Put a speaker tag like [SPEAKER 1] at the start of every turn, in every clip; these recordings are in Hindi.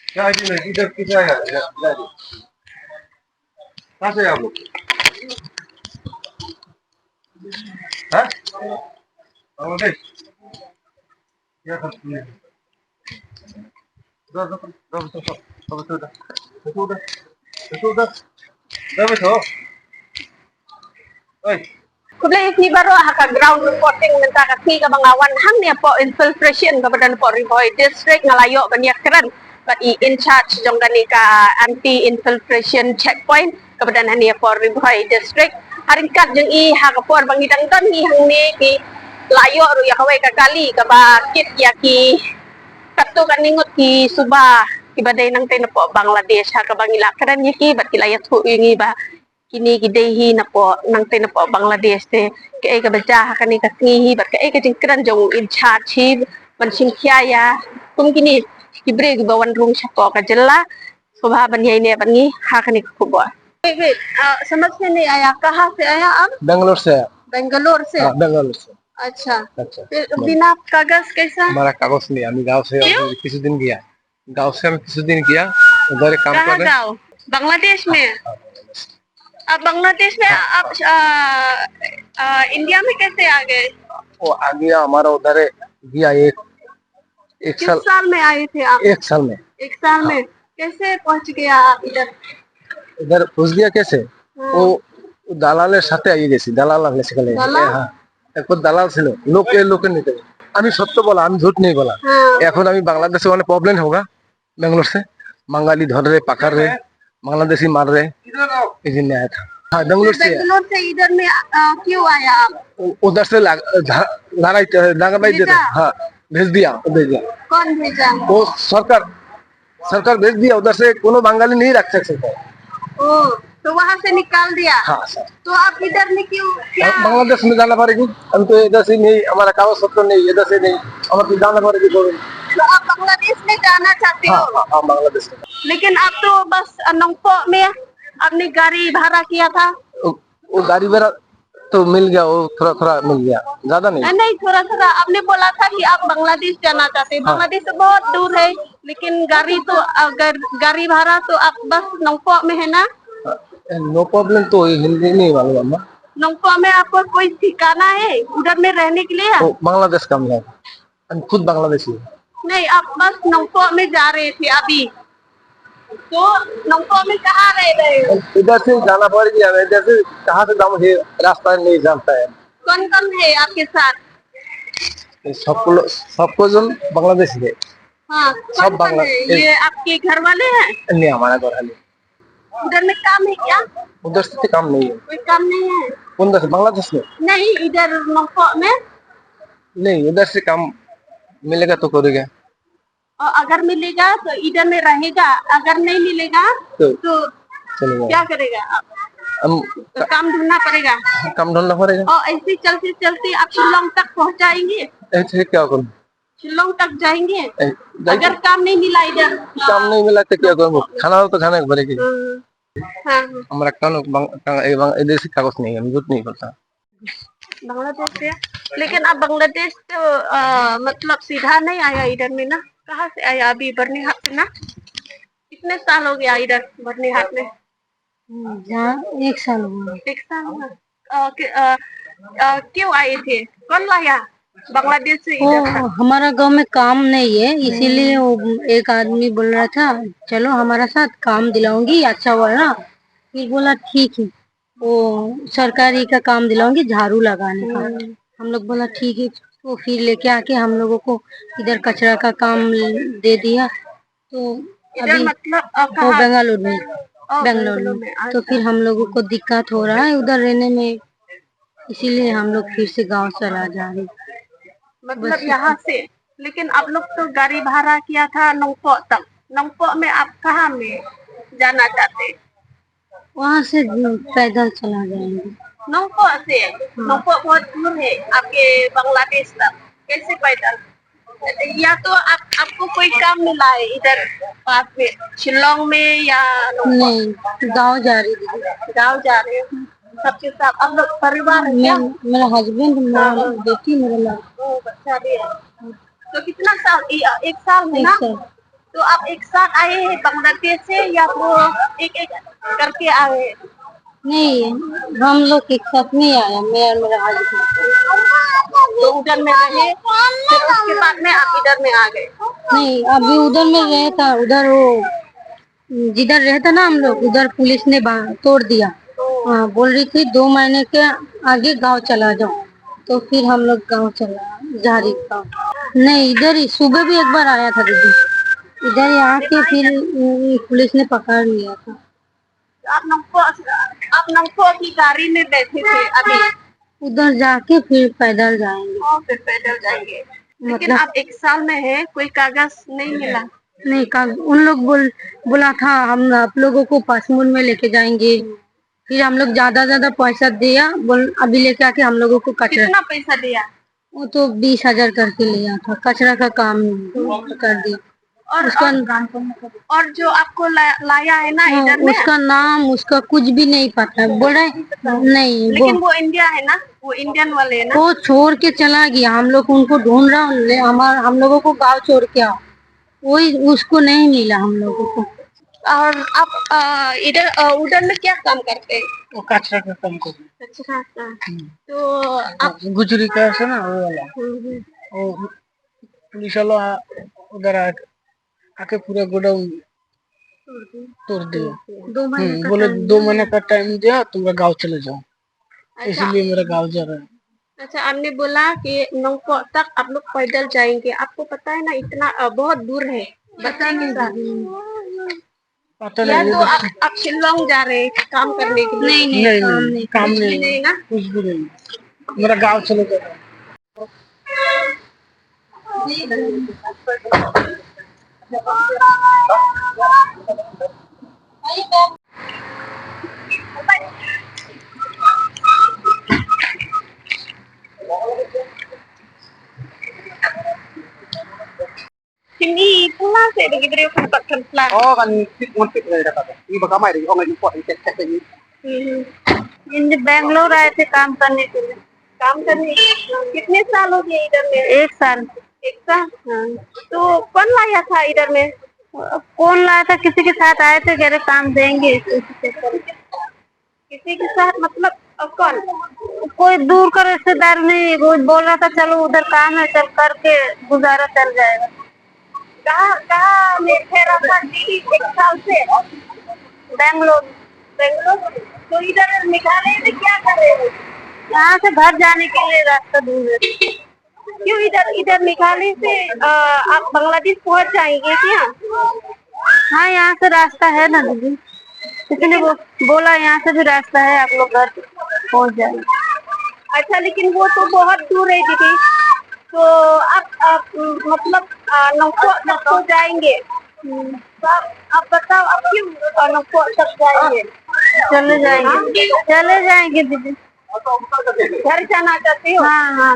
[SPEAKER 1] क्या आईडी नहीं, इधर किसे आया? कहाँ से आप लोग? हाँ? बांग्लादेश? क्या करते हैं? उधर उधर उधर उधर उधर उधर उधर ओए
[SPEAKER 2] Kublai ki baro haka ground reporting menta kaki ka bangawan hang ni po infiltration ka badan po Rihoy district ngalayo banyak keren but in charge jong gani ka anti infiltration checkpoint ka badan hani po Rihoy district harin kat jeng I haka por bangidang ton hi hang ni ki layo ru ya kawai ka kali ka ba kit ya ki katu kaningot ki suba ki badai nang tay na po Bangladesh haka bangila keren ni ki bat kilayat hu ingi ba kini gidehi na po nang tay na po Bangladesh te kay ka baja kani ka tingi bat kay ka jingkran jong in charge ban singkya kum kini kibre gi bawan rung sa po ka jella subha ban yai ne ban ni ha kani ko bo wait समझ में नहीं आया कहाँ से आया आप
[SPEAKER 1] बेंगलोर से आया।
[SPEAKER 2] बेंगलोर से
[SPEAKER 1] हाँ, बेंगलोर से।
[SPEAKER 2] अच्छा
[SPEAKER 1] अच्छा
[SPEAKER 2] फिर बिना कागज कैसा
[SPEAKER 1] हमारा कागज नहीं, हम गाँव से किसी दिन गया, गाँव से हम किसी दिन गया उधर काम
[SPEAKER 2] कहाँ
[SPEAKER 1] कर रहे।
[SPEAKER 2] गाँव बांग्लादेश में अब बांग्लादेश में आप इंडिया में कैसे आ गए
[SPEAKER 1] वो आ गया हमारा उधर गया एक
[SPEAKER 2] किस साल में आए थे आप
[SPEAKER 1] एक साल में।
[SPEAKER 2] एक साल में कैसे पहुंच गया आप
[SPEAKER 1] इधर घुस गया कैसे वो দালালের সাথে আইয়ে গেছি দালাল লাগলে সেখানে হ্যাঁ একবার দালাল ছিল লোকে নিতে আমি সত্য বলা আমি ঝুট নেই বলা এখন আমি বাংলাদেশে অনেক প্রবলেম होगा बेंगलोर से बंगाली धर रहे पकड़ रहे बांग्लादेशी मार रहे इसलिए आया था। हाँ बेंगलोर से
[SPEAKER 2] इधर में क्यों आया आप
[SPEAKER 1] उधर से लड़ाई देते हाँ भेज दिया
[SPEAKER 2] कौन भेजा
[SPEAKER 1] वो सरकार भेज दिया उधर से कोनो बंगाली नहीं रख सकते।
[SPEAKER 2] तो वहाँ से निकाल दिया
[SPEAKER 1] हाँ सर
[SPEAKER 2] तो आप इधर में क्यों क्या
[SPEAKER 1] बांग्लादेश में जाना पड़ेगी हम तो इधर से नहीं हमारा कागज पत्र नहीं इधर से नहीं हमें जाना पड़ेगी
[SPEAKER 2] तो आप बांग्लादेश में जाना चाहते हो
[SPEAKER 1] हाँ बांग्लादेश में
[SPEAKER 2] लेकिन आप तो बस नौपो में आपने गाड़ी भाड़ा किया था
[SPEAKER 1] वो गाड़ी भाड़ा तो मिल गया वो थोड़ा मिल गया ज्यादा नहीं
[SPEAKER 2] थोड़ा आपने बोला था कि आप बांग्लादेश जाना चाहते हैं बांग्लादेश से बहुत दूर है लेकिन गाड़ी तो अगर गाड़ी भाड़ा तो आप बस नौपो में है ना
[SPEAKER 1] नो प्रॉब्लम तो हिंदी नहीं मालूम अम्मा
[SPEAKER 2] नौपो में आपको कोई ठिकाना है उधर में रहने के लिए
[SPEAKER 1] बांग्लादेश का मिला हम खुद बांग्लादेशी
[SPEAKER 2] नहीं आप बस नौपो में जा रहे थे अभी तो नौपो में कहाँ रह रहे हो
[SPEAKER 1] इधर से जाना पड़ेगी हमें इधर से कहाँ से जाऊँ रास्ता नहीं जानता है
[SPEAKER 2] कौन है आपके साथ
[SPEAKER 1] सबको जो बांग्लादेश है
[SPEAKER 2] हाँ
[SPEAKER 1] सब बांग्लादेश
[SPEAKER 2] ये आपके घर वाले हैं
[SPEAKER 1] नहीं हमारा घर वाले
[SPEAKER 2] उधर में काम है क्या
[SPEAKER 1] उधर से काम नहीं है
[SPEAKER 2] कोई काम नहीं है
[SPEAKER 1] उधर से बांग्लादेश में
[SPEAKER 2] नहीं इधर नौपो में
[SPEAKER 1] नहीं उधर से काम मिलेगा तो करेगा
[SPEAKER 2] और अगर मिलेगा तो इधर में रहेगा अगर नहीं मिलेगा तो क्या करेगा आप
[SPEAKER 1] हम
[SPEAKER 2] तो काम ढूंढना पड़ेगा
[SPEAKER 1] काम ढूंढना पड़ेगा
[SPEAKER 2] और ऐसे चलते चलते आप शिलोंग तक पहुंचाएंगे
[SPEAKER 1] ऐसे क्या करूँ
[SPEAKER 2] शिलोंग तक जाएंगे अगर काम नहीं मिला इधर
[SPEAKER 1] काम नहीं मिला तो क्या करूँ खाना हो तो खाना पड़ेगी हमारा इधर से कागज नहीं है झूठ नहीं बोलता
[SPEAKER 2] बांग्लादेश से लेकिन अब बांग्लादेश तो मतलब सीधा नहीं आया इधर में ना कहाँ से आया अभी बर्नीहाट से ना कितने साल हो गया इधर बर्नीहाट में
[SPEAKER 3] एक साल हुआ
[SPEAKER 2] हुआ क्यों आए थे कौन लाया बांग्लादेश से
[SPEAKER 3] हमारा गांव में काम नहीं है इसीलिए वो एक आदमी बोल रहा था चलो हमारा साथ काम दिलाऊंगी अच्छा हुआ ना फिर बोला ठीक है वो सरकारी का काम दिलाऊंगी झाड़ू लगाने का हम लोग बोला ठीक है तो फिर लेके आके हम लोगों को इधर कचरा का काम दे दिया तो अभी
[SPEAKER 2] मतलब
[SPEAKER 3] वो बेंगलुरु में तो फिर हम लोगों को दिक्कत हो रहा है उधर रहने में इसीलिए हम लोग फिर से गांव चला जा रहे
[SPEAKER 2] मतलब यहाँ से लेकिन आप लोग तो गाड़ी भाड़ा किया था नौपो तक नौपो में आप कहाँ में जाना चाहते
[SPEAKER 3] वहाँ से पैदल चला जाएंगे
[SPEAKER 2] नौपो से नौपो बहुत दूर है आपके बांग्लादेश तक कैसे पैदल या तो आपको कोई काम मिला है इधर पास में, शिलोंग में या
[SPEAKER 3] नहीं, गांव जा रही थी।
[SPEAKER 2] गांव जा रहे हो सबके साथ? आप लोग परिवार है
[SPEAKER 3] मैं
[SPEAKER 2] क्या?
[SPEAKER 3] मेरा हस्बैंड, मेरा बेटी, मेरा लड़का।
[SPEAKER 2] बच्चा भी है। तो कितना साल? एक साल है
[SPEAKER 3] एक
[SPEAKER 2] ना?
[SPEAKER 3] साल।
[SPEAKER 2] तो आप एक साथ आए हैं बांग्लादेश से या तो एक एक करके आए हैं?
[SPEAKER 3] नहीं, हम लोग एक साथ नहीं आया, मैं और मेरा हस्बैंड।
[SPEAKER 2] तो उधर में रहे फिर उसके बाद में आप इधर में आ गए?
[SPEAKER 3] नहीं, अभी उधर में रहे था, उधर वो जिधर रहता ना हम लोग, उधर पुलिस ने तोड़ दिया। हाँ, बोल रही थी 2 महीने के आगे गांव चला जाओ, तो फिर हम लोग गांव चला जा रही गाँव। नहीं, इधर ही सुबह भी एक बार आया था दीदी, इधर ही आके फिर पुलिस ने पकड़ लिया था।
[SPEAKER 2] आप नमको की गाड़ी में बैठे थे अभी?
[SPEAKER 3] उधर जाके फिर पैदल जाएंगे।
[SPEAKER 2] फिर पैदल जाएंगे। लेकिन
[SPEAKER 3] मतलब
[SPEAKER 2] आप एक साल में है, कोई कागज नहीं मिला?
[SPEAKER 3] नहीं, उन लोग बोला था हम आप लोगों को पासपोर्ट में लेके जाएंगे। फिर हम लोग ज्यादा पैसा दिया, बोल अभी लेके आके हम लोगों को कचरा।
[SPEAKER 2] कितना पैसा दिया?
[SPEAKER 3] वो तो 20,000 करके लिया था, कचरा का काम कर दिया।
[SPEAKER 2] और
[SPEAKER 3] उसका
[SPEAKER 2] और जो आपको लाया है ना
[SPEAKER 3] हाँ,
[SPEAKER 2] इधर में,
[SPEAKER 3] उसका नाम उसका कुछ भी नहीं पता, बोल रहे नहीं।
[SPEAKER 2] लेकिन वो इंडिया है ना, वो इंडियन वाले है ना?
[SPEAKER 3] वो छोड़ के चला गया, हम लोग उनको ढूंढ रहा हूँ, हम लोगों को गाँव छोड़ के आओ, वही उसको नहीं मिला हम लोगों को।
[SPEAKER 2] और आप इधर उधर में क्या काम करते हैं?
[SPEAKER 1] वो कचरा का काम कर
[SPEAKER 2] अच्छा अच्छा। तो आप
[SPEAKER 1] गुजरी का है ना वो वाला। वो पुलिस वाला उधर आके पूरा गोडाउन तोड़ दिया।
[SPEAKER 3] 2 महीने का
[SPEAKER 1] बोले
[SPEAKER 3] time
[SPEAKER 1] 2 महीने का टाइम दिया, तुम्हारा गाँव चले जाओ,
[SPEAKER 2] अच्छा
[SPEAKER 1] इसीलिए मेरा गाँव जा रहा है।
[SPEAKER 2] अच्छा, आपने बोला कि नौको तक आप लोग पैदल जाएंगे, आपको पता है ना इतना बहुत दूर है बच्चे के साथ?
[SPEAKER 1] पता
[SPEAKER 2] या
[SPEAKER 1] नहीं
[SPEAKER 2] तो आप शिलोंग जा रहे हैं काम करने के लिए?
[SPEAKER 3] नहीं,
[SPEAKER 1] काम
[SPEAKER 2] कुछ भी
[SPEAKER 1] नहीं,
[SPEAKER 2] नहीं ना?
[SPEAKER 1] कुछ भी नहीं, मेरा गाँव चले जा रहा है।
[SPEAKER 2] Hindi pula saya begitu dia sempat pelan.
[SPEAKER 1] Oh kan ngontikเลยนะครับนี่บางไม่ได้ห้องไอ้พวกไอ้แท็กๆนี่
[SPEAKER 2] इन बैंगलोर आए थे काम करने के लिए। काम करने कितने साल हो गए इधर में? 1 साल। 1 साल? हाँ। तो कौन लाया था इधर में? कौन लाया था? किसी के साथ आए थे, कह रहे काम देंगे। किसी के साथ मतलब कौन? कोई दूर का रिश्तेदार नहीं, वो बोल रहा था चलो उधर काम है, चल करके गुजारा चल जाएगा। कहाँ में ठहरा था दीदी 1 साल से? बैंगलोर। बैंगलोर? तो इधर निकाले थे, क्या कर रहे हो? यहाँ से घर जाने के लिए रास्ता दूर है। क्यों इधर इधर निकाले से आप बांग्लादेश पहुँच जाएंगे क्या? हाँ, यहाँ से रास्ता है ना दीदी, किसी ने बोला यहाँ से भी रास्ता है, आप लोग घर पहुँच जाएंगे। अच्छा, लेकिन वो तो बहुत दूर है दीदी, तो आप मतलब नौको जाएंगे? तो आप बताओ, आप क्यों नौको तक जाएंगे? चले जाएंगे दीदी। घर जाना चाहती हो? हाँ हाँ।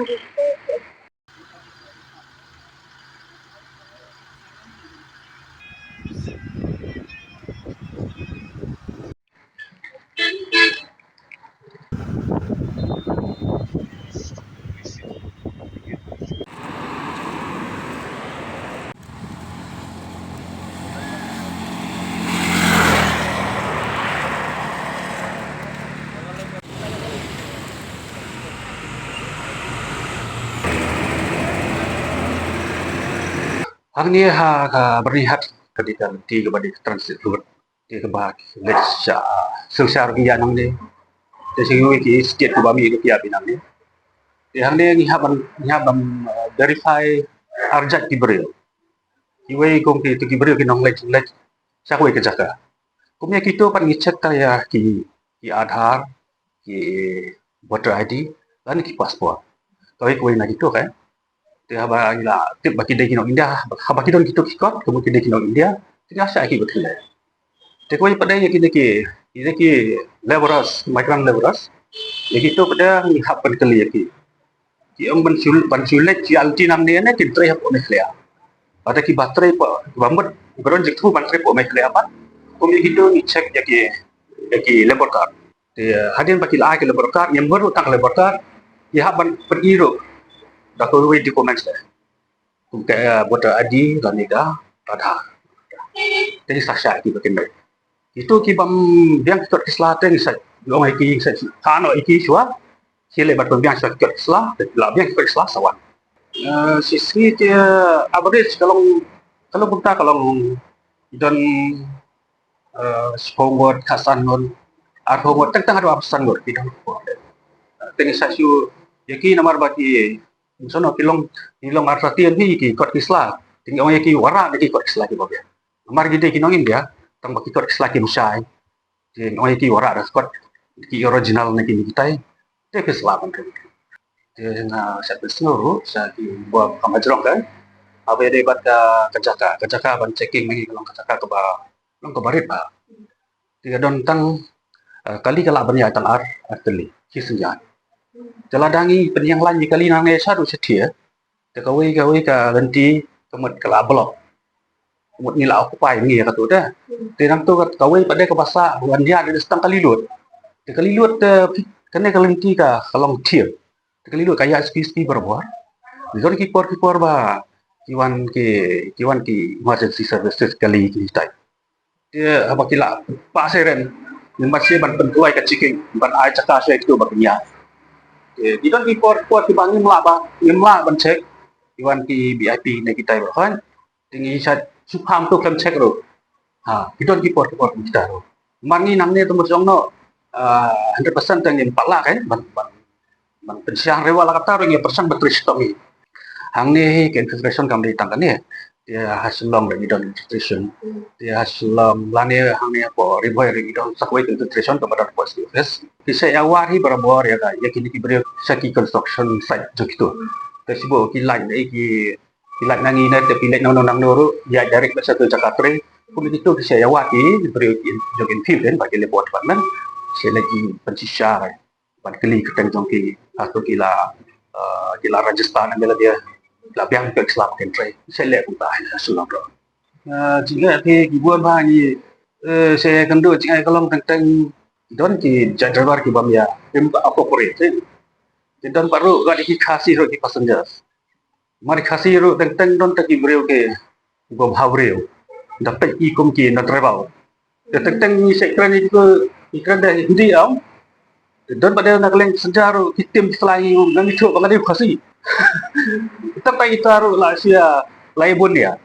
[SPEAKER 4] Hang ni bernihat ketika tiga badi transit road tiga bah Malaysia seusia rupiah nang ni jadi wiki state ku bami rupiah binang ni hang ni ngihabam verify arjat kibril iwe kong ki kibril ki nong lek sakwe ke jaka kumya kito pan ngicek kaya ki Aadhaar ki voter ID dan ki pasport kawai kuwi na kito kan te haba ila tip baki de kinong India haba kidon kito kikot kemudian de kinong India tidak asa ki betul te koi pada ya ki laborers migrant laborers ya kito pada ni hab pan kali ya ki ki ang bansulet ki alti nang ne ki tre po me clear ada ki baterai po bambat beron jek tu baterai po me clear apa kumi hido ni check ya ki laborator te hadin baki la ki laborator yang baru tang laborator ya ban periro da ko we documents le kum ka bota adi laniga radha jadi sasha ki bakin itu ki bam biang kot selatan sai long ai ki sai thano iki chua sile bat biang sai kot sela la biang kot sela sawan sisi dia average kalau kita kalau dan sponggot kasan non arhongot tentang ada absan gor kita teni sasu yaki namar baki sono kilong artatian hi ki kot isla tinggal yaki wara ki kot isla ki babya namar gide kinongin dia tang baki kot isla ki musai je oi ki wara das kot ki original na ki kitai te ke selapan ke je na sa pesnuru sa ki buat kamajrong kan ave de bat kajaka ban checking ni kalau kajaka ke ba long ke barit ba tiga don tang kali kala banya tang arteli ki senjan jaladangi penyang lanji kali nang ne saru setia te kawai ka ganti kemet kala blok một như là aku pai ngi ka tu dah tinang tu kawai pada ke basa wan dia ada setang kali lut te kali lut kene kalenti ka kalong tier te kali lut kaya spi berbuat zon ki por ba kiwan ki emergency services kali ki tai dia apa kila paseren yang masih ban pentuai ka ciking ban ai caka se tu baknya di don ki por ki bangi mla ban cek kiwan ki VIP ne kita kan tinggi sat supam tu kan cek ro kita ki por kita ro mangi nang ne tu mojong no 100% tang yang pala kan ban pensiang rewa la kata ro ngi persen betris tomi hang ne ke infiltration kam di tangkan ne dia hasilom dari don infiltration dia hasilom lane hang ne po riboy ri don sakwai infiltration kepada positifes kisah awar hi berabor ya ga yakini ki bre saki construction site jokito tesibo ki line ki Ilat nangi na te pilet nang nang noro ya direct basa tu Jakarta kumi itu saya wati beri jokin film kan bagi lebot panan saya lagi pensisar ban keli ketang jongki atau kila Rajasthan ambil dia labiang ke Islam country saya lihat utah sulam ro jika ke gibuan ba ni saya kendo jika kalau tentang don ki driver ki bam ya apa operate dan baru gadi ki kasih ro ki passengers mari kasih ru tentang don tak ibreu ke go bhavreu dapat ikom ki na travel tentang ni sekran ni ko ikran dah hindi am don pada nak leng sejaru kitim selai nang itu bangadi kasih tapi itaru la sia laibun ya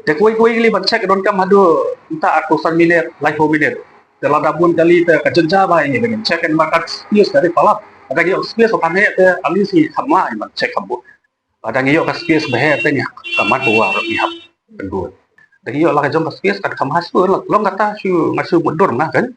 [SPEAKER 4] de koi li ban cek don kam hadu entah atusan minit lai ho minit dalam dabun kali te kajenja ba ini dengan cek and market space dari palap ada ki space kan he te alisi khamla ban cek kambu ada ngiyok ka space bahe tanya kamat buar ihap kedua dan ngiyok lah jong ka space kad kamas pun long kata su ngasu mundur nah kan